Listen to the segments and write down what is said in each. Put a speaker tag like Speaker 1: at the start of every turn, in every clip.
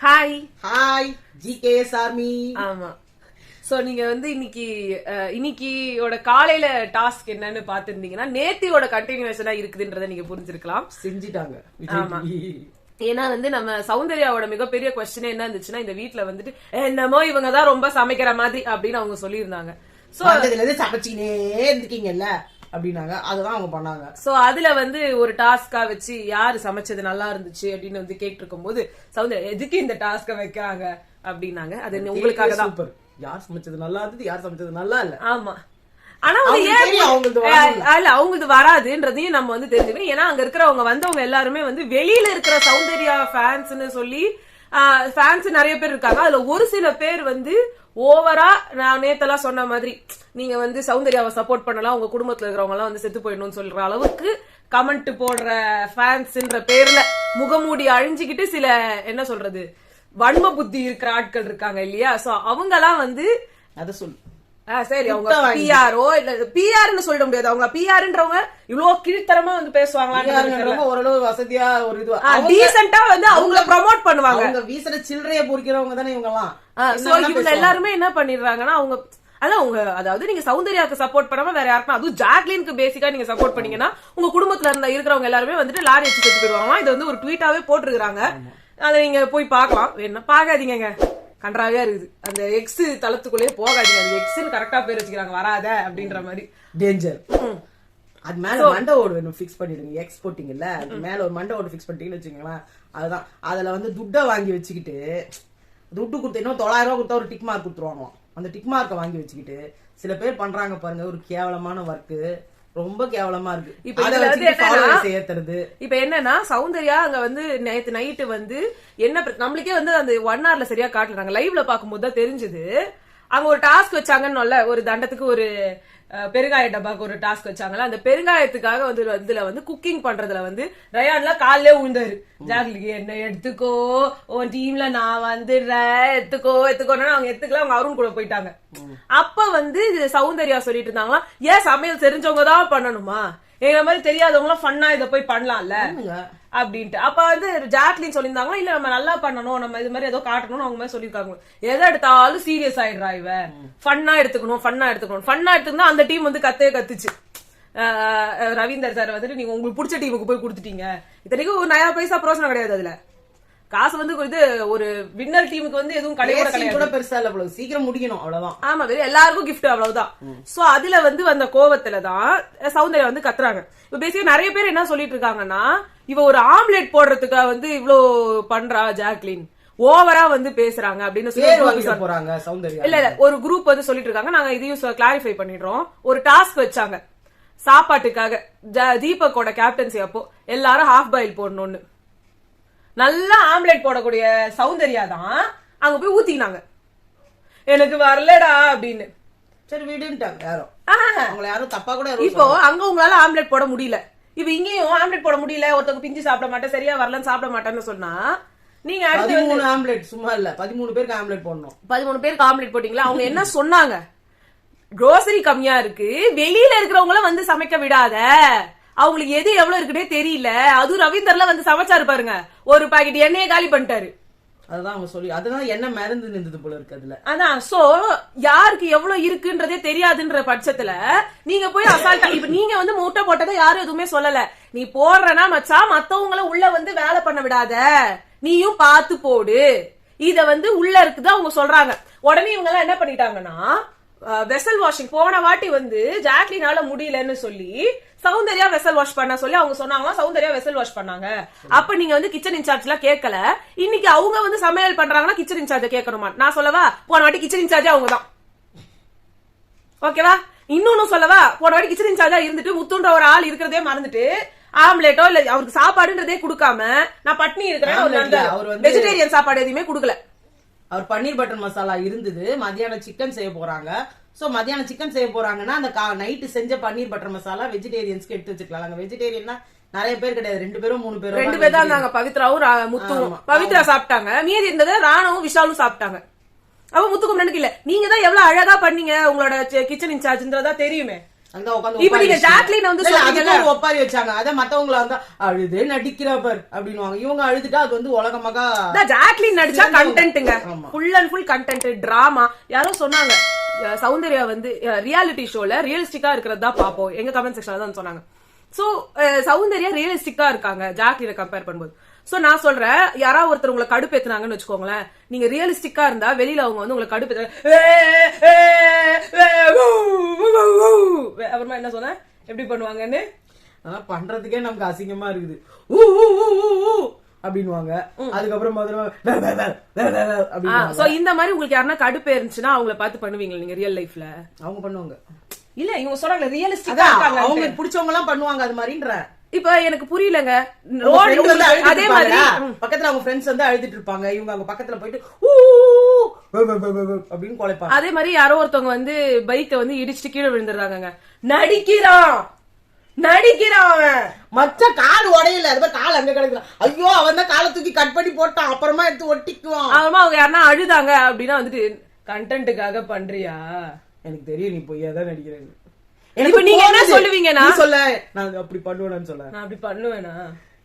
Speaker 1: Hi
Speaker 2: hi GKS army.
Speaker 1: ஆமா. So நீங்க வந்து இன்னைக்கியோட காலையில டாஸ்க் என்னன்னு பாத்துருந்தீங்கன்னா நேத்தியோட கண்டினியூஷனா இருக்குதுன்றத நீங்க புரிஞ்சிருக்கலாம்.
Speaker 2: செஞ்சுட்டாங்க.
Speaker 1: ஆமா. ஏன்னா வந்து நம்ம சௌந்தர்யாவோட மிகப்பெரிய கொஸ்டின் என்ன இருந்துச்சுன்னா, இந்த வீட்டுல வந்துட்டு என்னமோ இவங்கதான் ரொம்ப சமைக்கிற மாதிரி அப்படின்னு அவங்க சொல்லியிருந்தாங்க.
Speaker 2: சோ அதுல சமைச்சினே இருந்துக்கீங்கல்ல அப்படின்னாங்க. அதுதான் அவங்க பண்ணாங்க.
Speaker 1: சோ அதுல வந்து ஒரு டாஸ்கா வச்சு யாரு சமைச்சது நல்லா இருந்துச்சு அப்படின்னு வந்து கேட்டு இருக்கும் போது சௌந்தர்யா எதுக்கு இந்த டாஸ்க வைக்கிறாங்க அப்படின்னாங்க. அது உங்களுக்காக தான்.
Speaker 2: யார் சமைச்சது நல்லா இருந்தது, யார் சமைச்சது நல்லா இல்ல.
Speaker 1: ஆமா. ஆனா அவங்களுக்கு வராதுன்றதையும் நம்ம வந்து தெரிஞ்சுக்கணும். ஏன்னா அங்க இருக்கிறவங்க வந்தவங்க எல்லாருமே வந்து வெளியில இருக்கிற சௌந்தர்யா ஃபேன்ஸ்னு சொல்லி ஃபேன்ஸ் நிறைய பேர் இருக்காங்க. அதுல ஒரு சில பேர் வந்து ஓவரா நான் நேத்தெல்லாம் சொன்ன மாதிரி நீங்க வந்து சௌந்தர்யாவை சப்போர்ட் பண்ணலாம், உங்க குடும்பத்துல இருக்கிறவங்க எல்லாம் வந்து செத்து போயிடணும்னு சொல்ற அளவுக்கு கமெண்ட் போடுற ஃபேன்ஸ்ன்ற பேர்ல முகமூடி அழிஞ்சுக்கிட்டு சில என்ன சொல்றது வன்ம புத்தி இருக்கிற ஆட்கள் இருக்காங்க இல்லையா. சோ அவங்க எல்லாம் வந்து
Speaker 2: அத சொல்லு.
Speaker 1: சரி, அவங்க பிஆர்ஓ இல்ல பிஆர்னு சொல்ல முடியாது. அவங்க பிஆர்ன்றவங்க இவ்வளவு கீழ்த்தரமா வந்து பேசுவாங்களா,
Speaker 2: ஓரளவு வசதியா ஒரு இது
Speaker 1: டீசென்ட்டா வந்து அவங்கள ப்ரமோட் பண்ணுவாங்க.
Speaker 2: அவங்க வீசல சில்லறைய பொறிக்கிறவங்க தானே இவங்க எல்லாம்.
Speaker 1: சோ இவங்க எல்லாருமே என்ன பண்ணிடுறாங்கன்னா, அவங்க அதாவது நீங்க சௌந்தர்யாக்கு சப்போர்ட் பண்ணாம வேற யாருக்கும், அதுவும் ஜாக்லினுக்கு பேசிக்கா நீங்க சப்போர்ட் பண்ணீங்கன்னா உங்க குடும்பத்துல இருந்த இருக்கிறவங்க எல்லாருமே வந்துட்டு லாரி வச்சு கட்டி போயிடுவாங்க. இது வந்து ஒரு ட்வீட்டாவே போட்டுருக்காங்க. அதை நீங்க போய் பாக்கலாம். என்ன பாக்காதீங்க, கன்றாவியா இருக்குது. அந்த எக்ஸ் தளத்துக்குள்ளே போகாதீங்க. அது எக்ஸ்ன்னு கரெக்டா பேர் வச்சுக்கிறாங்க, வராத அப்படின்ற மாதிரி.
Speaker 2: டேஞ்சர். அது மேல மண்டை ஓடு வேணும் பிக்ஸ் பண்ணிடுங்க. எக்ஸ் போட்டீங்கல்ல, அது மேல ஒரு மண்டை ஓடு பிக்ஸ் பண்ணிட்டீங்கன்னு வச்சுக்கோங்களேன். அதுதான் அதுல வந்து துட்டை வாங்கி வச்சுக்கிட்டு துட்டு கொடுத்து இன்னும் 900 ரூபாய் கொடுத்தா ஒரு டிக் மார்க் கொடுத்துருவாங்க. அந்த டிக் மார்க்கை வாங்கி வச்சுக்கிட்டு சில பேர் பண்றாங்க பாருங்க, ஒரு கேவலமான ஒர்க்கு, ரொம்ப கேவலமா இருக்கு.
Speaker 1: இப்ப என்னன்னா சௌந்தர்யா அங்க வந்து நேத்து நைட்டு வந்து என்ன நம்மளுக்கே வந்து அந்த 1 hourல சரியா காட்டுறாங்க. லைவ்ல பாக்கும்போது தான் தெரிஞ்சது. அங்க ஒரு டாஸ்க் வச்சாங்கன்னு ஒரு தண்டத்துக்கு ஒரு பெருங்காய டப்பாக்கு ஒரு டாஸ்க் வச்சாங்கல்ல, அந்த பெருங்காயத்துக்காக வந்து இதுல வந்து குக்கிங் பண்றதுல வந்து ரயான்லாம் காலையிலே உழுந்தாரு. ஜாக்லிக்கு என்ன எடுத்துக்கோ, உன் டீம்ல நான் வந்துடுறேன், எடுத்துக்கோன்னு அவங்க எடுத்துக்கல. அவங்க அருண் கூட போயிட்டாங்க. அப்ப வந்து சௌந்தர்யா சொல்லிட்டு இருந்தாங்களா, ஏன் சமையல் தெரிஞ்சவங்க தான் பண்ணணுமா, எங்க மாதிரி தெரியாதவங்க எல்லாம் ஃபன்னா இதை போய் பண்ணலாம்ல அப்படின்ட்டு. அப்ப வந்து ஜாக்லின் சொல்லியிருந்தாங்களா, இல்ல நம்ம நல்லா பண்ணணும், நம்ம இது மாதிரி ஏதோ காட்டணும்னு அவங்க மாதிரி சொல்லியிருக்காங்க. எதை எடுத்தாலும் சீரியஸ் ஆயிடுறா இவ, ஃபன்னா எடுத்துக்கணும் ஃபன்னா எடுத்துக்கணும். அந்த டீம் வந்து கத்துச்சு. ரவீந்தர் சார் வந்துட்டு நீங்க உங்களுக்கு பிடிச்ச டீமுக்கு போய் கொடுத்துட்டீங்க. இத்தனைக்கும் ஒரு 9 பைசா பிரோசனம் கிடையாது. அதுல காசு வந்து இது ஒரு வின்னர் டீமுக்கு வந்து எதுவும் கிடையாது,
Speaker 2: பெருசா இல்ல, சீக்கிரம் முடிக்கணும் அவ்வளவுதான்.
Speaker 1: ஆமா, எல்லாருக்கும் கிஃப்ட் அவ்வளவுதான். சோ அதுல வந்து அந்த கோவத்துலதான் சௌந்தர்யா வந்து கத்துறாங்க. இப்ப பேசிக்க நிறைய பேர் என்ன சொல்லிட்டு இருக்காங்கன்னா, இவ ஒரு ஆம்லெட் போடுறதுக்காக வந்து இவ்வளவு பண்றா ஜாக்லின், ஓவரா வந்து பேசுறாங்க அப்படின்னு
Speaker 2: சொல்லி.
Speaker 1: இல்ல ஒரு குரூப் வந்து சொல்லிட்டு இருக்காங்க. நாங்க இதையும் கிளாரிஃபை பண்ணிடுறோம். ஒரு டாஸ்க் வச்சாங்க சாப்பாட்டுக்காக, தீபக்கோட கேப்டன்சி அப்போ எல்லாரும் ஹாஃப் பாயில் போடணும்னு. நல்லா ஆம்லெட் போடக்கூடிய சௌந்தர்யா தான் அங்க போய் ஊத்தினாங்க, எனக்கு வரலடா அப்படின்னு.
Speaker 2: சரி விடுட்டாங்க யாரும், யாரும் தப்பா கூட.
Speaker 1: இப்போ அங்க உங்களால ஆம்லெட் போட முடியல, இப்ப இங்கேயும் ஆம்லெட் போட முடியல, ஒருத்தவங்க பிஞ்சு சாப்பிட மாட்டேன், சரியா வரலன்னு சாப்பிட மாட்டேன்னு சொன்னா நீங்க
Speaker 2: 13 ஆம்லெட் சும்மா இல்ல 13 பேருக்கு ஆம்லெட் போடணும்.
Speaker 1: 13 பேருக்கு ஆம்லெட் போட்டீங்களா? அவங்க என்ன சொன்னாங்க, குரோசரி கம்மியா இருக்கு, வெளியில இருக்கிறவங்கள வந்து சமைக்க விடாத, அவங்களுக்கு எது எவ்வளவு இருக்குன்னே தெரியல. அதுவும் ரவீந்தர்ல வந்து சமைச்சாரு பாருங்க, ஒரு பாக்கெட் எண்ணெயை காலி பண்ணிட்டாரு.
Speaker 2: அதுதான் அவங்க சொல்லி, அதுதான் என்ன மருந்து நின்றது போல இருக்கு அதுல.
Speaker 1: அதான் சோ யாருக்கு எவ்வளவு இருக்குன்றதே தெரியாதுன்ற பட்சத்துல நீங்க போய் அசால்ட்டா, இப்ப நீங்க வந்து மூட்டை போட்டதை யாரும் எதுவுமே சொல்லல, நீ போடுறனா மச்சா மத்தவங்கள உள்ள வந்து வேலை பண்ண விடாத, நீயும் பாத்து போடு, இத வந்து உள்ள இருக்குதான் அவங்க சொல்றாங்க. உடனே இவங்க எல்லாம் என்ன பண்ணிட்டாங்கன்னா, வெசல் வாஷிங் போன வாட்டி வந்து ஜாக்லினால முடியலன்னு சொல்லி சௌந்தர்யா வெசல் வாஷ் பண்ண சொல்லி அவங்க சொன்னாங்க. சௌந்தர்யா வெசல் வாஷ் பண்ணாங்க. அப்ப நீங்க வந்து கிச்சன் இன்சார்ஜ் எல்லாம் கேட்கல. இன்னைக்கு அவங்க வந்து சமையல் பண்றாங்கன்னா கிச்சன் இன்சார்ஜ் கேட்கணுமா? நான் சொல்லவா, போன வாட்டி கிச்சன் இன்சார்ஜா அவங்க தான், ஓகேவா? இன்னொன்னு சொல்லவா, போன வாட்டி கிச்சன் இன்சார்ஜா இருந்துட்டு முத்துன்ற ஒரு ஆள் இருக்கிறதே மறந்துட்டு ஆம்லேட்டோ இல்ல அவருக்கு சாப்பாடுன்றதே கொடுக்காம நான் பட்னி இருக்கிறேன், வெஜிடேரியன் சாப்பாடு எதுவுமே கொடுக்கல.
Speaker 2: அவர் பன்னீர் பட்டர் மசாலா இருந்தது, மத்தியானம் சிக்கன் செய்ய போறாங்க. சோ மத்தியானம் சிக்கன் செய்ய போறாங்கன்னா அந்த நைட்டு செஞ்ச பன்னீர் பட்டர் மசாலா வெஜிடேரியன்ஸ்க்கு எடுத்து வச்சுக்கலாம். வெஜிடேரியன்னா நிறைய பேர் கிடையாது, 2 பேரும் 3 பேரும்,
Speaker 1: 2 பேர் தான் இருந்தாங்க. பவித்ராவும் முத்துவும். பவித்ரா சாப்பிட்டாங்க, மீதி இருந்தது ராணுவும் விஷாலும் சாப்பிட்டாங்க. அப்ப முத்துக்கும் இல்ல, நீங்க தான் எவ்வளவு அழகா பண்ணீங்க, உங்களோட கிச்சன் இன்சார்ஜ்ன்றதா தெரியுமே.
Speaker 2: அங்க உட்காந்து
Speaker 1: இப்ப நீங்க ஜாக்லின் வந்து சொல்றீங்கல்ல,
Speaker 2: ஒப்பாரி வச்சாங்க. அத மத்தவங்கள வந்தா அழுதே நடிக்கிறா பார் அப்படின்னுவாங்க. இவங்க அழுதுட்டா அது வந்து உலகமாக
Speaker 1: ஜாக்லின் நடிச்சா கண்டென்ட்ங்க, full and full content, drama. யாரும் சொன்னாங்க சௌந்தர்யா வந்து ரியாலிட்டி ஷோல ரியலிஸ்டிக்கா இருக்கிறதா பாப்போம், எங்க கமெண்ட் செக்ஷன்ல தான் சொன்னாங்க. சோ சௌந்தர்யா ரியலிஸ்டிக்கா இருக்காங்க ஜாக்லினை கம்பேர் பண்ணும்போது. சோ நான் சொல்றேன், யாராவது ஒருத்தர் உங்களை கடுப்பேத்துனாங்கன்னு வச்சுக்கோங்களேன், நீங்க ரியலிஸ்டிக்கா இருந்தா வெளியில அவங்க வந்து உங்களை கடுப்பேத்த அப்புறமா என்ன சொன்ன எப்படி பண்ணுவாங்கன்னு
Speaker 2: பண்றதுக்கே நமக்கு அசிங்கமா இருக்குது அப்படின்னுவாங்க. அதுக்கப்புறம்
Speaker 1: இந்த மாதிரி உங்களுக்கு யாருன்னா கடுப்பு இருந்துச்சுன்னா அவங்கள பார்த்து பண்ணுவீங்க நீங்க ரியல் லைஃப்ல? அவங்க
Speaker 2: பண்ணுவாங்க.
Speaker 1: இல்ல இவங்க சொல்றாங்க ரியலிஸ்டிக்கா இருக்காங்க,
Speaker 2: அவங்களுக்கு பிடிச்சவங்க எல்லாம் பண்ணுவாங்க அது மாதிரின்ற.
Speaker 1: இப்ப எனக்கு புரியலங்க,
Speaker 2: அதே மாதிரி பக்கத்துல அவங்க ஃப்ரெண்ட்ஸ் வந்து அழுதுட்டு இருப்பாங்க, இவங்க அங்க பக்கத்துல போயிட்டு அப்படின்னு குழைப்பாங்க.
Speaker 1: அதே மாதிரி யாரோ ஒருத்தவங்க வந்து பைக்கை வந்து இடிச்சுட்டு கீழே விழுந்துடுறாங்க, நடிக்கிறான் அவன்
Speaker 2: மச்ச கால் உடையல, அது மாதிரி கால் அங்க கிடக்குறான், ஐயோ அவன் தான் காலை தூக்கி கட் பண்ணி போட்டான், அப்புறமா எடுத்து ஒட்டிக்குவான்.
Speaker 1: அப்புறமா அவங்க யாருன்னா அழுதாங்க அப்படின்னா வந்துட்டு கண்டென்ட்டுக்காக பண்றியா?
Speaker 2: எனக்கு தெரியும் நீ பொய்யாதான் நடிக்கிறேன்.
Speaker 1: இப்ப நீங்க என்ன சொல்லுவீங்க? நான்
Speaker 2: சொல்ல நான் அப்படி பண்ணுவேன்னு சொல்ல,
Speaker 1: நான் அப்படி பண்ணுவேனா?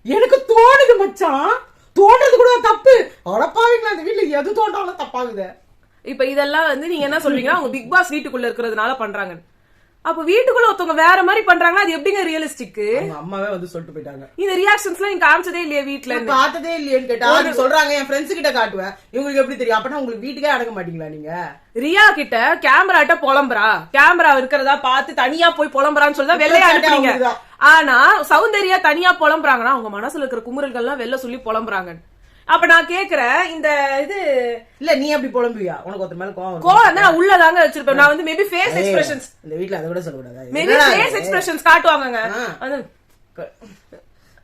Speaker 2: எனக்கு தோணுது மச்சான், தோன்றது கூட தப்பு. அடப்பாவீங்களா, அந்த வீட்டுல எது தோன்றாலும் தப்பாகுது.
Speaker 1: இப்ப இதெல்லாம் வந்து நீங்க என்ன சொல்றீங்கன்னா அவங்க பிக் பாஸ் வீட்டுக்குள்ள இருக்கிறதுனால பண்றாங்க. அப்ப வீட்டுக்குள்ள ஒருத்தவங்க வேற மாதிரி பண்றாங்க, அது எப்படிங்க ரியலிஸ்டிக்?
Speaker 2: அம்மாவே வந்து சொல்லிட்டு போயிட்டாங்க.
Speaker 1: இந்த ரியாக்ஷன்ஸ் எல்லாம் நீங்க காமிச்சதே இல்லையா வீட்டுல?
Speaker 2: பார்த்ததே இல்லையேன்னு கேட்டா சொல்றாங்க என் ஃப்ரெண்ட்ஸ் கிட்ட காட்டுவேன். இவங்களுக்கு எப்படி தெரியும்? அப்பனா உங்களுக்கு வீட்டுக்கே அடங்க மாட்டீங்களா நீங்க?
Speaker 1: ரியா கிட்ட கேமராட்ட புலம்புறா, கேமரா இருக்கிறதா பார்த்து தனியா போய் புலம்புறான்னு சொல்லி வெள்ளையா அனுப்புறீங்க. ஆனா சௌந்தர்யா தனியா புலம்புறாங்கன்னா அவங்க மனசுல இருக்கிற குமுறல்கள் எல்லாம் வெளில சொல்லி புலம்புறாங்க. அப்ப நான் கேக்குறேன், இந்த இது
Speaker 2: இல்ல நீ அப்படி புலம்புவியா? உனக்கு ஒருத்தர் மேல
Speaker 1: கோவம் நான் உள்ளதாங்க வச்சிருப்பேன். நான் வந்து மேபி ஃபேஸ் எக்ஸ்பிரஷன்ஸ்,
Speaker 2: இந்த வீட்ல அதை விட சொல்லக்கூடாது,
Speaker 1: மேபி ஃபேஸ் எக்ஸ்பிரஷன்ஸ் காட்டுவாங்கங்க. அது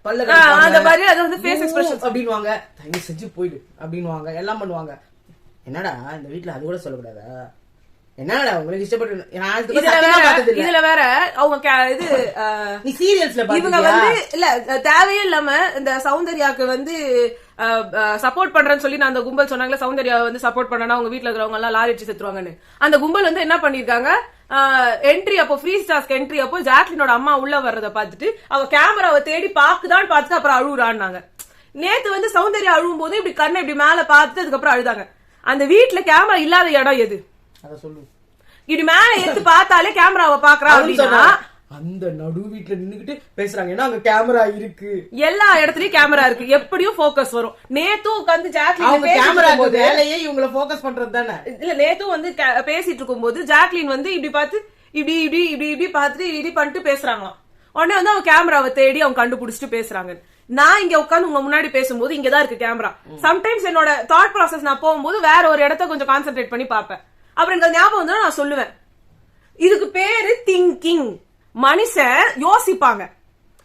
Speaker 2: பல்ல
Speaker 1: அந்த மாதிரி அது வந்து ஃபேஸ் எக்ஸ்பிரஷன்ஸ்
Speaker 2: அப்படின்வாங்க, தயவு செஞ்சு போயிடு அப்படின்வாங்க, எல்லாம் பண்ணுவாங்க. என்னடா இந்த வீட்ல அது கூட சொல்லக்கூடாதா? என்னடா உங்களுக்கு இஷ்டப்பட்டு
Speaker 1: இதுல வேற அவங்க இது
Speaker 2: நீ சீரியல்ஸ்ல
Speaker 1: இவங்க வந்து இல்ல தேவையே இல்லாம இந்த சௌந்தர்யாக்கு வந்து சப்போர்ட் பண்றேன்னு சொல்லி நான் அந்த கும்பல் சொன்னாங்களே, சௌந்தர்யா வந்து சப்போர்ட் பண்ணனா அவங்க வீட்டுல இருக்கிறவங்க எல்லாம் லாரி அடிச்சு செத்துருவாங்கன்னு. அந்த கும்பல் வந்து என்ன பண்ணிருக்காங்க, என்ட்ரி அப்போ ஃப்ரீ ஸ்டார்ஸ்க்கு என்ட்ரி அப்போ ஜாக்லினோட அம்மா உள்ள வர்றத பாத்துட்டு அவ கேமராவை தேடி பாக்குதான்னு பார்த்துட்டு அப்புறம் அழுகுறான்னாங்க. நேத்து வந்து சௌந்தர்யா அழுவும் போது இப்படி கண்ணை இப்படி மேல பார்த்துட்டு அதுக்கப்புறம் அழுதாங்க. அந்த வீட்டுல கேமரா இல்லாத இடம் எது?
Speaker 2: அத சொல்லு.
Speaker 1: இப்படி மேல எடுத்து பார்த்தாலே கேமராவை பாக்குறா அப்படின்னா
Speaker 2: அந்த நடு வீட்டுல நின்னுகிட்டு பேசுறாங்க, ஏன்னா அங்க கேமரா இருக்கு, எல்லா
Speaker 1: இடத்துலயும் கேமரா இருக்கு, எப்படியும் போக்கஸ் வரும். நேத்தும் உட்காந்து ஜாக்லின்
Speaker 2: கேமரா வேலையே இவங்களை போக்கஸ் பண்றது தானே.
Speaker 1: இல்ல நேத்தும் வந்து பேசிட்டு இருக்கும் போது ஜாக்லின் வந்து இப்படி பார்த்து இப்படி இப்படி இப்படி இப்படி பார்த்துட்டு இப்படி பண்ணிட்டு பேசுறாங்களாம். உடனே வந்து அவங்க கேமராவை தேடி அவங்க கண்டுபிடிச்சிட்டு பேசுறாங்க. நான் இங்க உட்காந்து உங்க முன்னாடி பேசும்போது இங்கதான் இருக்கு கேமரா. சம்டைம்ஸ் என்னோட தாட் ப்ராசஸ் நான் போகும்போது வேற ஒரு இடத்த கொஞ்சம் கான்சென்ட்ரேட் பண்ணி பார்ப்பேன். அப்புறம் எனக்கு ஞாபகம் வந்து நான் சொல்லுவேன், இதுக்கு பேரு திங்கிங். மனுஷன் யோசிப்பாங்க,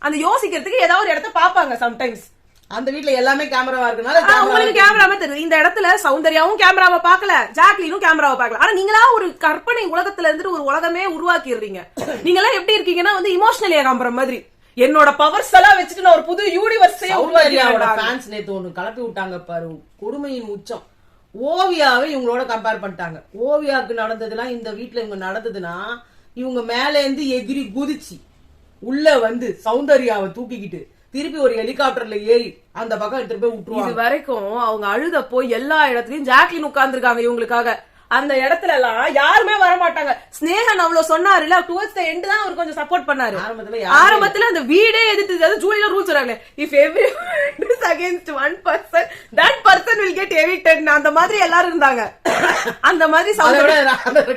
Speaker 1: அந்த யோசிக்கிறதுக்கு ஏதாவது ஒரு இடத்த பாப்பாங்க. சம்டைம்ஸ்
Speaker 2: அந்த வீட்டுல எல்லாமே கேமராவா இருக்கனால
Speaker 1: உங்களுக்கு கேமராவே தெரியுது. இந்த இடத்துல சௌந்தர்யாவும் கேமராவை பார்க்கல, ஜாக்லினும் கேமராவை பார்க்கல. ஆனா நீங்களா ஒரு கற்பனை உலகத்துல இருந்து ஒரு உலகமே உருவாக்கிடுறீங்க. நீங்க எல்லாம் எப்படி இருக்கீங்கன்னா வந்து இமோஷனல் ஏகாம்பரம் மாதிரி, என்னோட பவர்ஸ் எல்லாம் வச்சுட்டு நான் ஒரு புது யூனிவர்ஸே
Speaker 2: உருவாக்கி நேத்து ஒண்ணு கலப்பி விட்டாங்க பாரு, கொடுமையின் உச்சம். ஓவியாவை இவங்களோட கம்பேர் பண்ணிட்டாங்க. ஓவியாவுக்கு நடந்ததுலாம் இந்த வீட்டுல இவங்க நடந்ததுன்னா இவங்க மேல இருந்து எகிரி குதிச்சு உள்ள வந்து சௌந்தர்யாவை தூக்கிக்கிட்டு திருப்பி ஒரு ஹெலிகாப்டர்ல ஏறி அந்த பக்கம் எடுத்துட்டு போய் விட்டுருவாங்க.
Speaker 1: இது வரைக்கும் அவங்க அழுதப்போ எல்லா இடத்துலயும் ஜாக்லின் உட்கார்ந்துருக்காங்க இவங்களுக்காக. அந்த இடத்துல எல்லாம் யாருமே வரமாட்டாங்க. ஸ்னேகன் அவ்வளவு சொன்னாரு இல்ல, டுவர்ட்ஸ் தி எண்ட் தான் அவர் கொஞ்சம் சப்போர்ட் பண்ணாரு. ஆரம்பத்துல அந்த வீடே எதிர்த்து ஜூலியா ரூல்ஸ் வராங்க, if everyone is against one person that person will get evicted. அந்த மாதிரி எல்லாரும் இருந்தாங்க. அந்த மாதிரி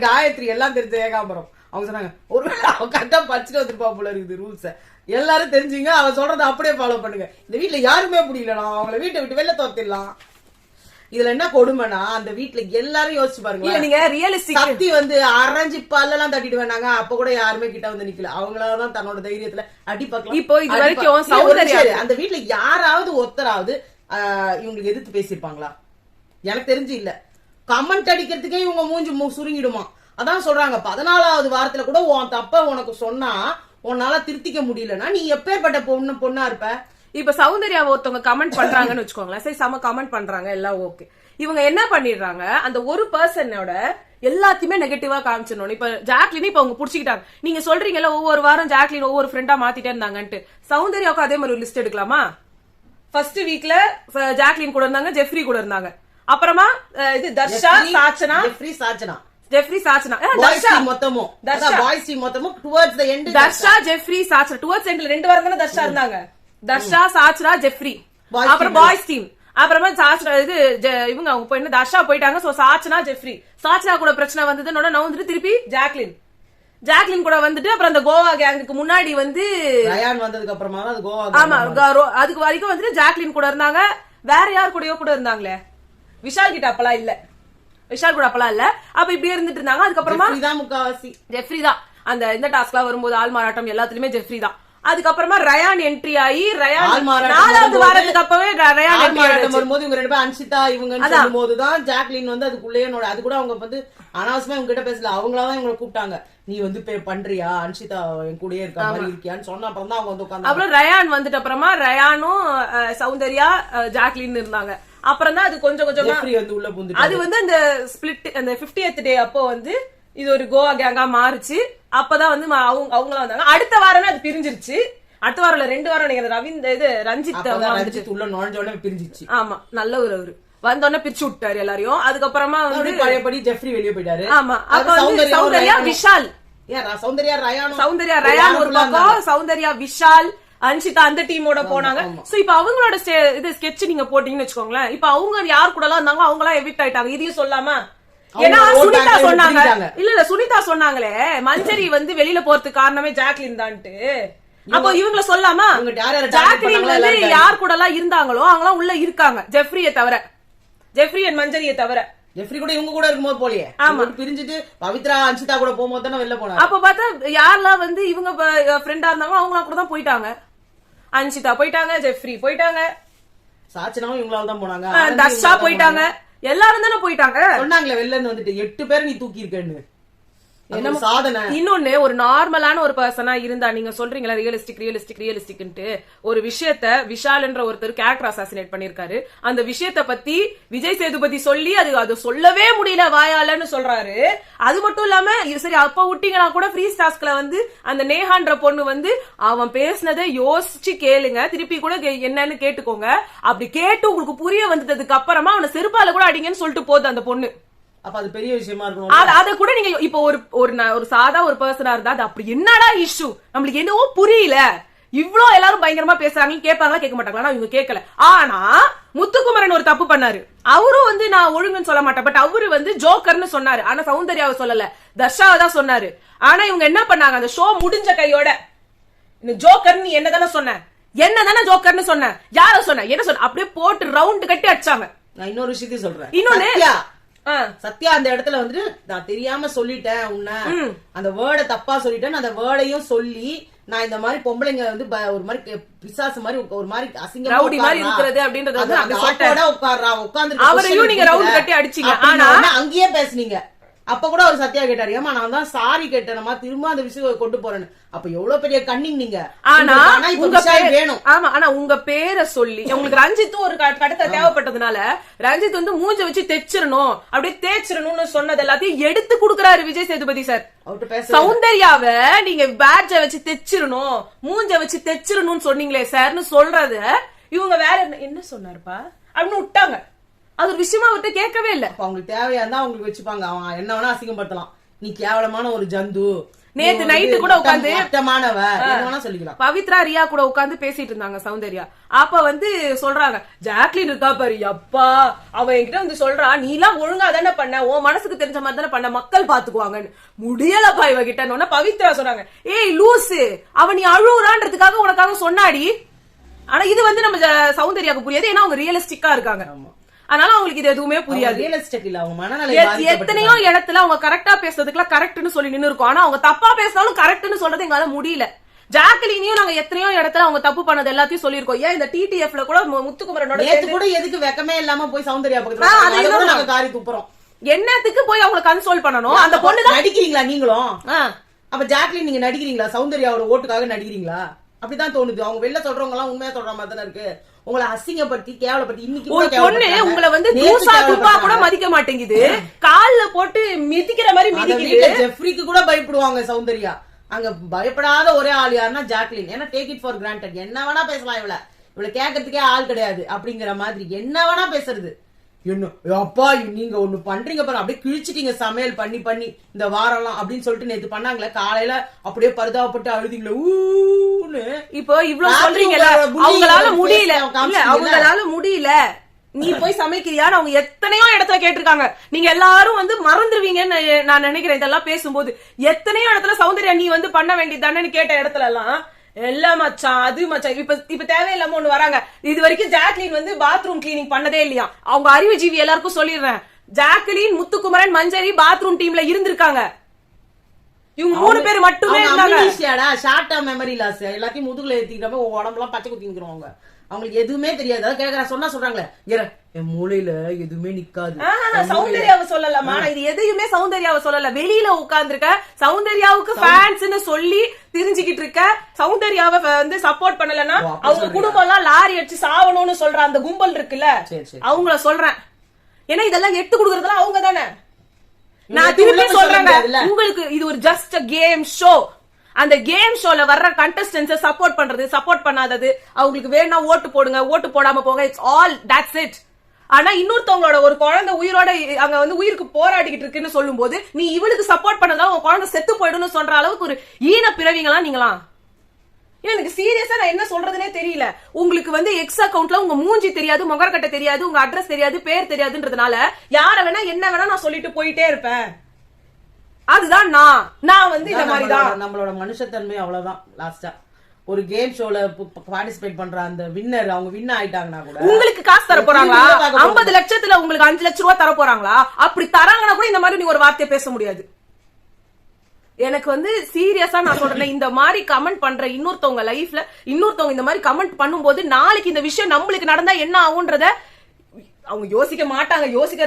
Speaker 2: காயத்ரி எல்லாம் தெரிஞ்ச ஏகாம்பரம் அவங்க சொன்னாங்க, ஒருவேளை அவ கரெக்டா படிச்சுட்டு வந்துருப்பா போல இருக்குது ரூல்ஸ். எல்லாரும் தெரிஞ்சுங்க, அவ சொல்றதை அப்படியே ஃபாலோ பண்ணுங்க. இந்த வீட்டுல யாருமே முடியலனா அவங்கள வீட்டை விட்டு வெளில தோத்திடலாம். இதுல என்ன கொடுமைனா அந்த வீட்டுல எல்லாரும் யோசிச்சு பாருங்க,
Speaker 1: நீங்க ரியலிஸ்டிக்
Speaker 2: சக்தி வந்து அரைஞ்சு பல்லெல்லாம் தட்டிட்டு வேணாங்க, அப்ப கூட யாருமே கிட்ட வந்து நிக்கல. அவங்களாதான் தன்னோட தைரியத்துல அடி பார்க்கலாம்.
Speaker 1: இப்போ இது வரைக்கும் சௌந்தர்யா
Speaker 2: அந்த வீட்டுல யாராவது ஒருத்தராவது இவங்களுக்கு எதிர்த்து பேசிருப்பாங்களா? எனக்கு தெரிஞ்சு இல்ல. கமெண்ட் அடிக்கிறதுக்கே இவங்க மூஞ்சி சுருங்கிடுமா. அதான் சொல்றாங்க 14வது வாரத்துல கூட உன் தப்ப உனக்கு சொன்னா உன்னால திருத்திக்க முடியலன்னா நீ எப்பேற்பட்ட பொண்ணா இருப்ப?
Speaker 1: இப்ப சௌந்தர்யா ஒருத்தவங்க கமெண்ட் பண்றாங்கன்னு வச்சுக்கோங்களேன், சரி சம கமெண்ட் பண்றாங்க எல்லாம் ஓகே. இவங்க என்ன பண்ணிடுறாங்க, அந்த ஒரு பர்சனோட எல்லாத்தையுமே நெகட்டிவா காமிச்சிடணும். இப்ப ஜாக்லின் இப்ப அவங்க புடிச்சுக்கிட்டாங்க. நீங்க சொல்றீங்கல்ல ஒவ்வொரு வாரம் ஜாக்லின் ஒவ்வொரு ஃப்ரெண்டா மாத்திட்டே இருந்தாங்கன்ட்டு, சௌந்தர்யாவுக்கு அதே மாதிரி ஒரு லிஸ்ட் எடுக்கலாமா? ஃபர்ஸ்ட் வீக்ல ஜாக்லின் கூட இருந்தாங்க, ஜெஃப்ரி கூட இருந்தாங்க. அப்புறமா இது தர்ஷா, சாச்சனா, ஜெஃப்ரி சாச்சனா, தர்ஷா மொத்தமும்,
Speaker 2: பாய்ஸ் டீம் மொத்தமும் towards the end
Speaker 1: Dharsha, Jeffrey, Sachana towards எண்ட்ல 2 வாரம் தான தர்ஷா இருந்தாங்க. தர்ஷா, சாச்சனா, ஜெஃப்ரி. அப்புறம் பாய்ஸ் டீம். அப்புறமா சாச்சனா இது இவங்க அவங்க போய் தர்ஷா போயிட்டாங்க. So Sachana, Jeffrey. சாச்சனா கூட பிரச்சனை வந்ததுன்னு நான் வந்துட்டு திருப்பி ஜாக்லின் கூட வந்துட்டு அப்புறம் அந்த கோவா கேங்குக்கு முன்னாடி வந்து
Speaker 2: ரயான் வந்ததுக்கு அப்புறமா தான் அது கோவா.
Speaker 1: ஆமா, அதுக்கு வரைக்கும் வந்துட்டு ஜாக்லின் கூட இருந்தாங்க. வேற யார் கூடயோ கூட இருந்தாங்களே, விஷால் கிட்ட அப்பலாம் இல்ல, விஷால் கூட அப்பலாம் இல்ல. அப்ப இப்படியே இருந்துட்டு இருந்தாங்க. அதுக்கப்புறமா ஜெஃப்ரி தான் அந்த இந்த டாஸ்க்லாம் வரும்போது ஆள் மாறாட்டம் எல்லாத்துலயுமே ஜெஃப்ரி தான். அதுக்கப்புறமா ரயான் என்ட்ரி ஆகி ரயான் 4வது வாரத்துக்கு அப்பவே ரயான் என்ட்ரி
Speaker 2: வரும்போது இவங்க 2 பேரும் அன்ஷிதா இவங்கன்னு சொல்லும்போதுதான் ஜாக்லின் வந்து அதுக்குள்ளேயே அது கூட அவங்க வந்து அனாவசியமா இவங்க கிட்ட பேசல, அவங்களாதான் இவங்களை கூப்பிட்டாங்க. நீ வந்து பண்றியா, அன்ஷிதா என் கூடயே இருக்க மாதிரி இருக்கியான்னு சொன்ன அப்புறம் தான் அவங்க வந்து உட்காந்து.
Speaker 1: அப்புறம் ரயான் வந்துட்டு அப்புறமா ரயானும் சௌந்தர்யா ஜாக்லின் இருந்தாங்க. அப்புறம் தான் அது கொஞ்சம் கொஞ்சமா
Speaker 2: வந்து உள்ள புந்து.
Speaker 1: அது வந்து அந்த ஸ்பிளிட் அந்த 50th டே அப்போ வந்து இது ஒரு கோவா கேங்கா மாறுச்சு. அப்பதான் வந்து அவங்களாம் வந்தாங்க. அடுத்த வாரமே அது பிரிஞ்சிருச்சு. அடுத்த வாரம் 2 வாரம் நினைக்கிறேன். ரவீந்த் இது ரஞ்சித்
Speaker 2: உள்ள நுழைஞ்ச உடனே பிரிஞ்சிச்சு.
Speaker 1: ஆமா, நல்ல ஒரு அவரு வந்தோடனே பிரிச்சு விட்டாரு எல்லாரையும். அதுக்கப்புறமா வந்து
Speaker 2: பழையபடி ஜெஃப்ரி வெளியே போயிட்டாரு.
Speaker 1: ஆமா, அப்ப வந்து சௌந்தர்யா, விஷால்,
Speaker 2: சௌந்தர்யா
Speaker 1: ரயான் ஒரு பக்கம், சௌந்தர்யா, விஷால், அன்ஷிதா அந்த டீமோட போனாங்க. சோ இப்ப அவங்களோட இது ஸ்கெட்ச் நீங்க போட்டீங்கன்னு வச்சுக்கோங்களேன். இப்ப அவங்க யார் கூட எல்லாம் இருந்தாங்களோ அவங்க எல்லாம் எவிக்ட் ஆயிட்டாங்க. இதையும் சொல்லாம, ஏன்னா சுனிதா சொன்னாங்க, இல்ல சுனிதா சொன்னாங்களே மஞ்சரி வந்து வெளியில போறதுக்கு காரணமே ஜாக்லின் தான்ட்டு. அப்போ இவங்கள சொல்லாமா, ஜாக்லின் வந்து யார் கூட எல்லாம் இருந்தாங்களோ அவங்க எல்லாம் உள்ள இருக்காங்க, ஜெஃப்ரிய தவிர, ஜெஃப்ரி அண்ட் மஞ்சரியை தவிர.
Speaker 2: ஜெஃப்ரி கூட இவங்க கூட இருக்கும்போது போலியே, பிரிஞ்சுட்டு பவித்ரா அன்ஷிதா கூட போகும்போது தானே வெளில போனாங்க.
Speaker 1: அப்ப பார்த்தா யாரெல்லாம் வந்து இவங்க ஃப்ரெண்டா இருந்தாங்களோ அவங்களா கூட தான் போயிட்டாங்க. அன்ஷிதா போயிட்டாங்க, ஜெஃப்ரி போயிட்டாங்க,
Speaker 2: சாச்சனாவும் இவங்களால தான் போனாங்க,
Speaker 1: தர்ஷா போயிட்டாங்க, எல்லாரும் தானே போயிட்டாங்க.
Speaker 2: சொன்னாங்களே வெளில இருந்து வந்துட்டு 8 பேர் நீ தூக்கி இருக்கேன்னு. சாதனை.
Speaker 1: இன்னொன்னு, ஒரு நார்மலான ஒரு பர்சனா இருந்தா நீங்க சொல்றீங்களா ரியலிஸ்டிக்ன்ட்டு ஒரு விஷயத்த விஷால்ன்ற ஒருத்தர் கேரக்டர் அசாசினேட் பண்ணிருக்காரு. அந்த விஷயத்த பத்தி விஜய் சேதுபதி சொல்லி அது சொல்லவே முடியல வாயாலன்னு சொல்றாரு. அது மட்டும் இல்லாம சரி அப்ப விட்டீங்கன்னா கூட ஃப்ரீ டாஸ்க்ல வந்து அந்த நேஹான்ற பொண்ணு வந்து அவன் பேசினதை யோசிச்சு கேளுங்க, திருப்பி கூட என்னன்னு கேட்டுக்கோங்க. அப்படி கேட்டு உங்களுக்கு புரிய வந்ததுக்கு அப்புறமா அவனை செருப்பால கூட அடிங்கன்னு சொல்லிட்டு போகுது அந்த பொண்ணு.
Speaker 2: அப்ப அது பெரிய விஷயமா இருக்கும்.
Speaker 1: அத கூட நீங்க இப்ப ஒரு சாதா ஒரு பர்சனா இருந்தா அது அப்படி என்னடா இஷ்யூ நம்மளுக்கு என்னவோ புரியல, இவ்ளோ எல்லாரும் பயங்கரமா பேசுறாங்க, கேட்பாங்களா கேட்க மாட்டாங்களா, இவங்க கேட்கல. ஆனா முத்துக்குமரன் ஒரு தப்பு பண்ணாரு. அவரும் வந்து நான் ஒழுங்குன்னு சொல்ல மாட்டேன், பட் அவரு வந்து ஜோக்கர்னு சொன்னாரு. ஆனா சௌந்தர்யாவை சொல்லல, தர்ஷாவை தான் சொன்னாரு. ஆனா இவங்க என்ன பண்ணாங்க, அந்த ஷோ முடிஞ்ச கையோட இந்த ஜோக்கர்னு என்னதானே சொன்ன, என்னதானே ஜோக்கர்னு சொன்ன, யார சொன்ன, என்ன சொன்ன, அப்படியே போட்டு ரவுண்ட் கட்டி அடிச்சாங்க.
Speaker 2: நான் இன்னொரு விஷயத்தையும் சொல்றேன்.
Speaker 1: இன்னொன்னு
Speaker 2: சத்யா அந்த இடத்துல வந்துட்டு நான் தெரியாம சொல்லிட்டேன், உன்ன அந்த வேர்டை தப்பா சொல்லிட்டேன், அந்த வேர்டையும் சொல்லி நான் இந்த மாதிரி பொம்பளைங்க வந்து ஒரு மாதிரி பிசாசு மாதிரி ஒரு மாதிரி அசிங்க
Speaker 1: ரவுடி மாதிரி இருக்கிறது அப்படின்றது
Speaker 2: உட்கார்ந்து
Speaker 1: அவரையும் நீங்க ரவுண்ட் கட்டி அடிச்சீங்க. ஆனா
Speaker 2: அங்கேயே பேசுனீங்க. அப்ப கூட அவர் சத்யா கேட்டாரு, ஏமா நான் தான் சாரி கேட்டேன், திரும்ப அந்த விஷயம் கொண்டு போறேன்னு. அப்ப எவ்வளவு பெரிய கண்ணிங் நீங்க.
Speaker 1: ஆனா வேணும். ஆமா, ஆனா உங்க பேரை சொல்லி உங்களுக்கு ரஞ்சித்தும் ஒரு கடத்த தேவைப்பட்டதுனால ரஞ்சித் வந்து மூஞ்ச வச்சு தைச்சிடணும், அப்படியே தேய்ச்சிடணும்னு சொன்னது எல்லாத்தையும் எடுத்து குடுக்கறாரு விஜய் சேதுபதி சார். சௌந்தர்யாவ நீங்க பேட்ஜ வச்சு தைச்சிடணும், மூஞ்ச வச்சு தைச்சிடணும்னு சொன்னீங்களே சார்னு சொல்றத இவங்க வேற என்ன சொன்னாருப்பா அப்படின்னு விட்டாங்க. அது ஒரு விஷயமா அவர்கிட்ட கேட்கவே இல்ல.
Speaker 2: அவங்களுக்கு தேவையா இருந்தா அவங்களுக்கு வச்சுப்பாங்க, அவன் என்ன வேணா அசிங்கப்படுத்தலாம், நீ கேவலமான ஒரு ஜந்து.
Speaker 1: நேத்து நைட்டு கூட உட்காந்து
Speaker 2: சொல்லிக்கலாம்,
Speaker 1: பவித்ரா ரியா கூட உட்காந்து பேசிட்டு இருந்தாங்க சௌந்தர்யா. அப்ப வந்து சொல்றாங்க, ஜாக்லின் இருக்கா பாரு, அப்பா அவன் என்கிட்ட வந்து சொல்றா, நீ எல்லாம் ஒழுங்கா தானே பண்ண, உன் மனசுக்கு தெரிஞ்ச மாதிரி தானே பண்ண, மக்கள் பாத்துக்குவாங்கன்னு. முடியலப்பா இவகிட்ட. பவித்ரா சொன்னாங்க, ஏய் லூசு, அவன் நீ அழுவுறான்றதுக்காக உனக்காக சொன்னாடி. ஆனா இது வந்து நம்ம சௌந்தர்யாவுக்கு புரியாது, ஏன்னா அவங்க ரியலிஸ்டிக்கா இருக்காங்க. அதனால அவங்களுக்கு இது எதுவுமே புரியாது. எத்தனையோ இடத்துல அவங்க கரெக்டா பேசுறதுக்குலாம் கரெக்ட்னு சொல்லி நின்னு இருக்கும், ஆனா அவங்க தப்பா பேசினாலும் கரெக்ட்னு சொல்றது எங்களால முடியல. ஜாக்லினையும் நாங்க எத்தனையோ இடத்துல அவங்க தப்பு பண்ணது எல்லாத்தையும் சொல்லிருக்கோம். ஏன் இந்த டிடிஎஃப்ல கூட முத்துக்குமரனோட
Speaker 2: கூட எதுக்கு வெக்கமே இல்லாம போய் சௌந்தர்யா பக்கத்துல காரி துப்புறோம்,
Speaker 1: என்னத்துக்கு போய் அவங்களை கன்சோல் பண்ணணும். அந்த பொண்ணு
Speaker 2: நடிக்கிறீங்களா நீங்களும்? அப்ப ஜாக்லின் நீங்க நடிக்கிறீங்களா, சௌந்தர்யாவோட ஓட்டுக்காக நடிக்கிறீங்களா? அப்படிதான் தோணுது. அவங்க வெளில சொல்றவங்க எல்லாம் உண்மையா சொல்ற மாதிரி தானே இருக்கு. உங்களை அசிங்கப்படுத்தி கேவலப்படுத்தி இன்னைக்கு
Speaker 1: ஒரு பொண்ணு உங்களை வந்து தூசா துப்பா கூட மதிக்க மாட்டேங்குது, கால்ல போட்டு மிதிக்கிற மாதிரி மிதிக்குது.
Speaker 2: ஜெஃப்ரிக்கு கூட பயப்படுவாங்க சௌந்தர்யா. அங்க பயப்படாத ஒரே ஆள் யாருன்னா ஜாக்லின். ஏன்னா டேக் இட் ஃபார் கிராண்டட், என்ன வேணா பேசலாம், இவளை கேட்கறதுக்கே ஆள் கிடையாது அப்படிங்கிற மாதிரி என்ன வேணா பேசுறது. என்ன அப்பா நீங்க ஒண்ணு பண்றீங்க பாரு, அப்படியே கிழிச்சிட்டீங்க சமையல் பண்ணி பண்ணி இந்த வாரம்லாம் அப்படின்னு சொல்லிட்டு நேத்து பண்ணாங்களே, காலையில அப்படியே பரிதாபப்பட்டு அழுதிங்களே ஊன்னு.
Speaker 1: இப்போ இவ்வளவு சொல்றீங்கல்ல, அவங்களால முடியல, அவங்களால முடியல, நீ போய் சமைக்கிறியான்னு அவங்க எத்தனையோ இடத்துல கேட்டிருக்காங்க. நீங்க எல்லாரும் வந்து மறந்துருவீங்கன்னு நான் நினைக்கிறேன். இதெல்லாம் பேசும்போது எத்தனையோ இடத்துல சௌந்தர்யா நீ வந்து பண்ண வேண்டியதானு கேட்ட இடத்துல எல்லாம் எல்லாம் மச்சான் அது மச்சான். இப்ப தேவையில்லாம ஒண்ணு வராங்க. இது வரைக்கும் ஜாக்லின் வந்து பாத்ரூம் கிளீனிங் பண்ணதே இல்லையா. அவங்க அறிவுஜீவி எல்லாருக்கும் சொல்லிடுறேன், ஜாக்லின், முத்துக்குமரன், மஞ்சரி பாத்ரூம் டீம்ல இருந்திருக்காங்க. இவங்க 3 பேர் மட்டுமே இருந்தாங்க.
Speaker 2: ஷார்ட் டர்ம் மெமரி லாஸ், எல்லாத்தையும் முதுகுல ஏத்திக்கிட்டாம உடம்பெல்லாம் பச்சை குத்தி நிக்கிறவங்க. அவங்களுக்கு எதுவுமே தெரியாது. அதான் கேக்குறா சொல்றாங்களே, என் மூளையில எதுவுமே நிக்காது.
Speaker 1: சௌந்தர்யாவை சொல்லலாமா, இது எதையுமே சௌந்தர்யாவை சொல்லல. வெளியில உட்கார்ந்துருக்க சௌந்தர்யாவுக்கு ஃபேன்ஸ்னு சொல்லி தெரிஞ்சுக்கிட்டு இருக்க சௌந்தர்யாவை வந்து சப்போர்ட் பண்ணலன்னா அவங்க குடும்பம் எல்லாம் லாரி அடிச்சு சாவணும்னு சொல்ற அந்த கும்பல் இருக்குல்ல, அவங்கள சொல்றேன். ஏன்னா இதெல்லாம் எட்டு கொடுக்கறதெல்லாம் அவங்க தானே. நான் திருப்பி சொல்றேங்க, உங்களுக்கு இது ஒரு ஜஸ்ட் கேம் ஷோ. அந்த கேம் ஷோல வர்ற கண்டஸ்டன்ஸ் சப்போர்ட் பண்றது, சப்போர்ட் பண்ணாதது, அவங்களுக்கு வேணா ஓட்டு போடுங்க, ஓட்டு போடாம போங்க, இட்ஸ் ஆல் தட்ஸ் இட். ஆனா இன்னொருத்தவங்களோட ஒரு குழந்தை உயிரோட அங்க வந்து உயிருக்கு போராடிக்கிட்டு இருக்குன்னு சொல்லும் போது நீ இவளுக்கு சப்போர்ட் பண்ணதால உன் குழந்தை செத்து போயிடும்னு சொல்ற அளவுக்கு ஒரு ஈன பிறவிங்களா நீங்களா? எனக்கு சீரியஸா நான் என்ன சொல்றதுனே தெரியல. உங்களுக்கு வந்து எக்ஸ் அக்கவுண்ட்ல உங்க மூஞ்சி தெரியாது, முகரக்கட்டை தெரியாது, உங்க அட்ரஸ் தெரியாது, பேர் தெரியாதுன்றதுனால யார வேணா என்ன வேணா நான் சொல்லிட்டு போயிட்டே இருப்பேன். அதுதான் நான் வந்து இந்த மாதிரி தான்.
Speaker 2: நம்மளோட மனுஷத்தன்மை அவ்வளவுதான். லாஸ்டா ஒரு கேம் ஷோல பார்ட்டிசிபேட் பண்ற அந்த வின்னர், அவங்க வின் ஆயிட்டாங்கன்னா கூட
Speaker 1: உங்களுக்கு காசு தர போறாங்களா? 50 லட்சத்துல உங்களுக்கு 5 லட்சம் ரூபாய் தர போறாங்களா? அப்படி தராங்கன்னா கூட இந்த மாதிரி நீங்க ஒரு வார்த்தையை பேச முடியாது. எனக்கு வந்து சீரியஸா நான் சொல்றேன், இந்த மாதிரி கமெண்ட் பண்ற இன்னொருத்தவங்க லைஃப்ல இன்னொருத்தவங்க இந்த மாதிரி கமெண்ட் பண்ணும்போது நாளைக்கு இந்த விஷயம் நம்மளுக்கு நடந்தா என்ன ஆகும்ன்றத அவங்க யோசிக்க மாட்டாங்க. யோசிக்க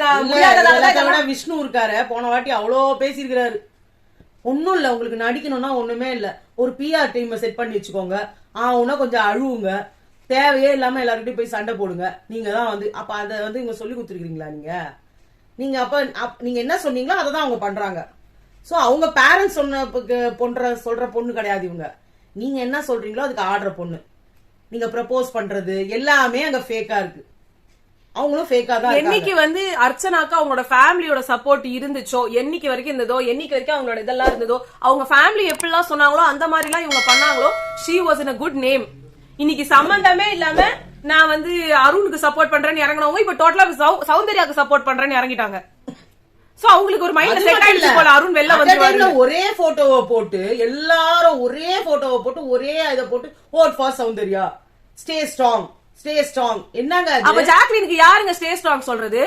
Speaker 2: விஷ்ணு இருக்காரு, போன வாட்டி அவ்வளோ பேசியிருக்கிறாரு. ஒன்னும் இல்ல, உங்களுக்கு நடிக்கணும்னா ஒண்ணுமே இல்ல, ஒரு பிஆர் டீம் செட் பண்ணி வச்சுக்கோங்க, ஆவுனா கொஞ்சம் அழுவுங்க, தேவையே இல்லாம எல்லாருக்கிட்டையும் போய் சண்டை போடுங்க. நீங்க தான் வந்து அப்ப அதை வந்து இவங்க சொல்லி கொடுத்துருக்கீங்களா? நீங்க அப்ப நீங்க என்ன சொன்னீங்களோ அதை தான் அவங்க பண்றாங்க. சோ அவங்க பேரண்ட்ஸ் சொல்ற பொண்ணு கிடையாது இவங்க. நீங்க என்ன சொல்றீங்களோ அதுக்கு ஆடுற பொண்ணு. நீங்க ப்ரப்போஸ் பண்றது எல்லாமே அங்க ஃபேக்கா இருக்கு. அவங்களும் ஃபேக்கா தான்.
Speaker 1: என்னைக்கு வந்து அர்ச்சனாக்கு அவங்களோட ஃபேமிலியோட சப்போர்ட் இருந்துச்சோ, என்னைக்கு வரைக்கும் இருந்ததோ, என்னைக்கு வரைக்கும் அவங்களோட இதெல்லாம் இருந்ததோ, அவங்க ஃபேமிலி எப்படிலாம் சொன்னாங்களோ அந்த மாதிரி எல்லாம் இவங்க பண்ணாங்களோ, she was in a good name. இன்னைக்கு சம்பந்தமே இல்லாம நான் வந்து அருணுக்கு சப்போர்ட் பண்றேன்னு இறங்கினவங்க இப்ப டோட்டலா சௌந்தர்யாக்கு சப்போர்ட் பண்றேன்னு இறங்கிட்டாங்க. சோ அவங்களுக்கு ஒரு மைண்ட் செட் ஆயிடுச்சு போல. அருண் வெளில வந்து
Speaker 2: ஒரே போட்டோவை போட்டு எல்லாரும் ஒரே போட்டோவை போட்டு ஒரே இத போட்டு vote for Soundarya, stay strong, stay strong. என்னங்க
Speaker 1: அப்ப ஜாக்லினுக்கு யாருங்க ஸ்டே ஸ்ட்ராங் சொல்றது?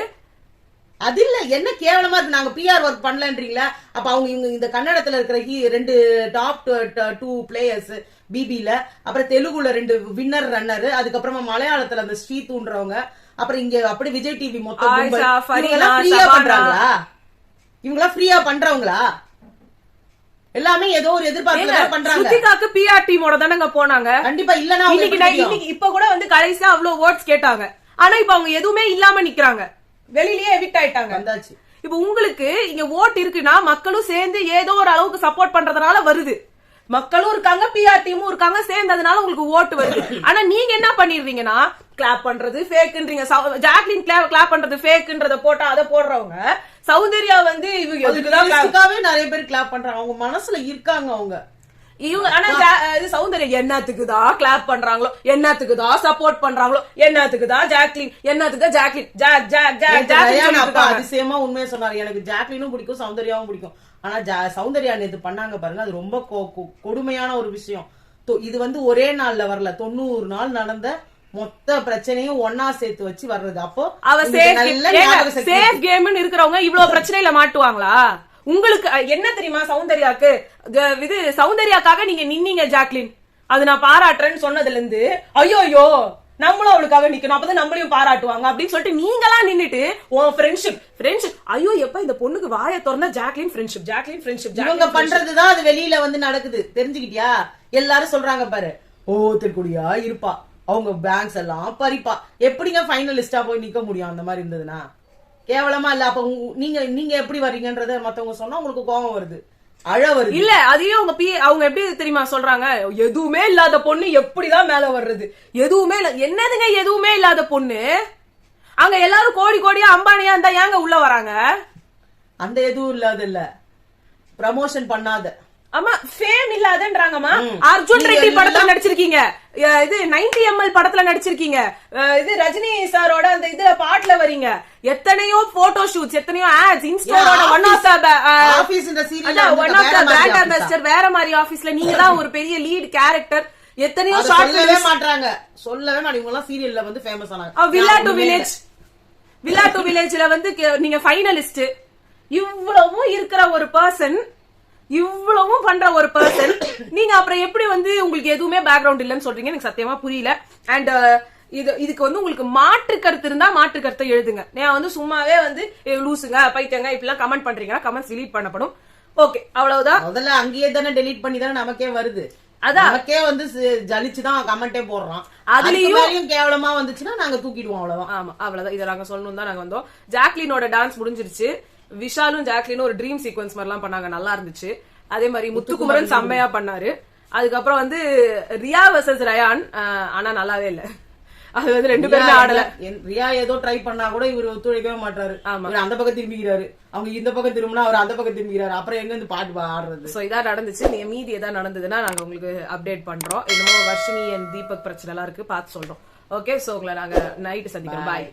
Speaker 2: அது இல்ல, என்ன கேவலமா இருக்கு. நாங்க பிஆர் ஒர்க் பண்ணலன்றீங்களா? அப்ப அவங்க இவங்க இந்த கன்னடத்துல இருக்கிற 2 டாப் 2 பிளேயர்ஸ் பிபில, அப்புறம் தெலுங்குல 2 வின்னர் ரன்னர், அதுக்கப்புறமா மலையாளத்துல அந்த ஸ்ரீதூன்றவங்க, அப்புறம் இங்க அப்படி விஜய் டிவி மொத்தம் ஃப்ரீயா பண்றாங்களா? இவங்களா ஃப்ரீயா பண்றவங்களா? எல்லாமே ஏதோ ஒரு எதிர்பார்ப்புல பண்றாங்க.
Speaker 1: சுத்திகாக்கு பிஆர் டீமோட தானங்க போனாங்க.
Speaker 2: கண்டிப்பா இல்லனா
Speaker 1: இன்னைக்கு இப்ப கூட வந்து கடைசியா அவ்வளவு ஓட்ஸ் கேட்டாங்க. ஆனா இப்ப அவங்க எதுவுமே இல்லாம நிக்கிறாங்க, வெளியிலேயே எவிக்ட் ஆயிட்டாங்க. வந்தாச்சு. இப்ப உங்களுக்கு இங்க ஓட் இருக்குன்னா மக்களும் சேர்ந்து ஏதோ ஒரு அளவுக்கு சப்போர்ட் பண்றதுனால வருது. மக்களும் இருக்காங்க, பிஆர் டீமும் இருக்காங்க, சேர்ந்ததுனால உங்களுக்கு ஓட்டு வருது. ஆனா நீங்க என்ன பண்ணிடுறீங்கன்னா கிளாப் பண்றது ஃபேக்ன்றீங்க. ஜாக்லின் கிளாப் பண்றது ஃபேக்ன்றத போட்டா அதை போடுறவங்க, சௌந்தர்யா வந்து
Speaker 2: இவங்க நிறைய பேர் கிளாப் பண்றாங்க, அவங்க மனசுல இருக்காங்க அவங்க
Speaker 1: இவங்க. ஆனா இது சௌந்தர்யா என்னத்துக்குதான் கிளாப் பண்றாங்களோ, என்னத்துக்குதான் சப்போர்ட் பண்றாங்களோ, என்னத்துக்குதான் ஜாக்லின், என்னத்துக்குதான் ஜாக்லின்
Speaker 2: அதிசயமா உண்மையை சொன்னாரு. எனக்கு ஜாக்லினும் பிடிக்கும், சௌந்தர்யாவும் பிடிக்கும். ஆனா சௌந்தர்யா நேத்து பண்ணாங்க பாருங்க, அது ரொம்ப கொடுமையான ஒரு விஷயம். இது வந்து ஒரே நாள்ல வரல, 90 நாள் நடந்த மொத்த பிரச்சனையும் ஒன்னா சேர்த்து வச்சு வர்றது. அப்போ
Speaker 1: அவ சேஃப் கேம்னு இருக்கிறவங்க இவ்வளவு பிரச்சனையில மாட்டுவாங்களா? உங்களுக்கு என்ன தெரியுமா, சௌந்தர்யாக்கு இது சௌந்தர்யாக்காக நீங்க நின்னீங்க ஜாக்லின், அது நான் பாராட்டுறேன்னு சொன்னதுல இருந்து ஐயோ நம்மளும் அவளுக்காக நிக்கணும், அப்பதான் நம்மளையும் பாராட்டுவாங்க அப்படின்னு சொல்லிட்டு நீங்களா நின்னுட்டு உன் ஃப்ரெண்ட்ஷிப் ஐயோ எப்ப இந்த பொண்ணுக்கு வாய திறந்தா ஜாக்லின் ஃப்ரெண்ட்ஷிப்
Speaker 2: இவங்க பண்றதுதான் அது வெளியில வந்து நடக்குது. தெரிஞ்சுக்கிட்டியா? எல்லாரும் சொல்றாங்க பாரு, ஒவ்வொருத்தர் இருப்பா, அவங்க பேங்க்ஸ் எல்லாம் பறிப்பா. எப்படிங்க ஃபைனலிஸ்டா போய் நிக்க முடியும் அந்த மாதிரி இருந்ததுன்னா? கேவலமா இல்ல? அப்ப நீங்க எப்படி வர்றீங்கன்றத மத்தவங்க சொன்னா உங்களுக்கு கோபம் வருது, அழ வருது.
Speaker 1: இல்ல அதையும் அவங்க எப்படி தெரியுமா சொல்றாங்க, எதுவுமே இல்லாத பொண்ணு எப்படிதான் மேல வர்றது, எதுவுமே இல்ல. என்னதுங்க எதுவுமே இல்லாத பொண்ணு? அங்க எல்லாரும் கோடி கோடியா அம்பானியா இருந்தா ஏங்க உள்ள வராங்க?
Speaker 2: அந்த எதுவும் இல்லாத இல்ல, ப்ரமோஷன் பண்ணாத.
Speaker 1: ஆமா, ஃபேம் இல்லாதன்றாங்கம்மா. அர்ஜுன் ரெட்டி படத்துல நடிச்சிருக்கீங்க, இது 90 ml படத்துல நடிச்சிருக்கீங்க, இது ரஜினி சாரோட அந்த இதுல பாட்டுல வரீங்க, எத்தனையோ போட்டோ ஷூட்ஸ், எத்தனையோ ஆட்ஸ், இன்ஸ்டாவோட one of the brand ambassador, வேற மாதிரி ஆபீஸ்ல நீங்க தான் ஒரு பெரிய லீட் கேரக்டர். எத்தனையோ ஷார்ட்
Speaker 2: சொல்லவே மாட்டாங்க. இவங்க எல்லாம் சீரியல்ல வந்து ஃபேமஸ் ஆனாங்க.
Speaker 1: வில்லா டு வில்லேஜ்ல வந்து நீங்க ஃபைனலிஸ்ட். இவ்வளவும் இருக்கிற ஒரு பர்சன், இவ்வளவும் பண்ற ஒரு பர்சன், நீங்க அப்புறம் எப்படி வந்து உங்களுக்கு எதுவுமே பேக்ரவுண்ட் இல்லன்னு சொல்றீங்க? எனக்கு சத்தியமா புரியல. அண்ட் இதுக்கு வந்து உங்களுக்கு மாற்று கருத்து இருந்தா மாற்று கருத்தை எழுதுங்க. நான் வந்து சும்மாவே வந்து லூசுங்க பைத்தங்க இப்படிலாம் கமெண்ட் பண்றீங்கன்னா கமெண்ட்ஸ் delete பண்ணப்படும். ஓகே, அவ்வளவுதான்.
Speaker 2: முதல்ல அங்கேயே தானே டெலீட் பண்ணி தானே நமக்கே வருது.
Speaker 1: அதான்
Speaker 2: நமக்கே வந்து ஜலிச்சுதான் கமெண்டே போடுறோம். அதுலயும் கேவலமா வந்துச்சுன்னா நாங்க தூக்கிடுவோம், அவ்வளவுதான்.
Speaker 1: ஆமா, அவ்வளவுதான். இதை நாங்க சொல்லணும் தான் நாங்க வந்தோம். ஜாக்லினோட டான்ஸ் முடிஞ்சிருச்சு. விஷாலும் ஜாக்லினும் ஒரு ட்ரீம் சீக்வன்ஸ் மாதிரிலாம் பண்ணாங்க, நல்லா இருந்துச்சு. அதே மாதிரி முத்துக்குமரன் செம்மையா பண்ணாரு. அதுக்கப்புறம் வந்து ரியா வர்சஸ் ரயான், ஆனா நல்லாவே இல்ல. அது வந்து ரெண்டு பேருமே ஆடல.
Speaker 2: ரியா ஏதோ ட்ரை பண்ணா கூட இவர் ஒத்துழைக்கவே மாட்டாரு. அந்த பக்கம் திரும்பிக்கிறாரு, அவங்க இந்த பக்கம் திரும்பினா அவர் அந்த பக்கம் திரும்பிக்கிறாரு. அப்புறம் எங்க இருந்து பாட்டு ஆடுறது?
Speaker 1: சோ இதா நடந்துச்சு. நீங்க மீதி ஏதாவது நடந்ததுன்னா நாங்க உங்களுக்கு அப்டேட் பண்றோம். என்னமோ வர்ஷினி அண்ட் தீபக் பிரச்சனை எல்லாம் இருக்கு, பார்த்து சொல்றோம். ஓகே, சோ உங்களை நாங்க நைட்டு சந்திக்கிறோம். பாய்.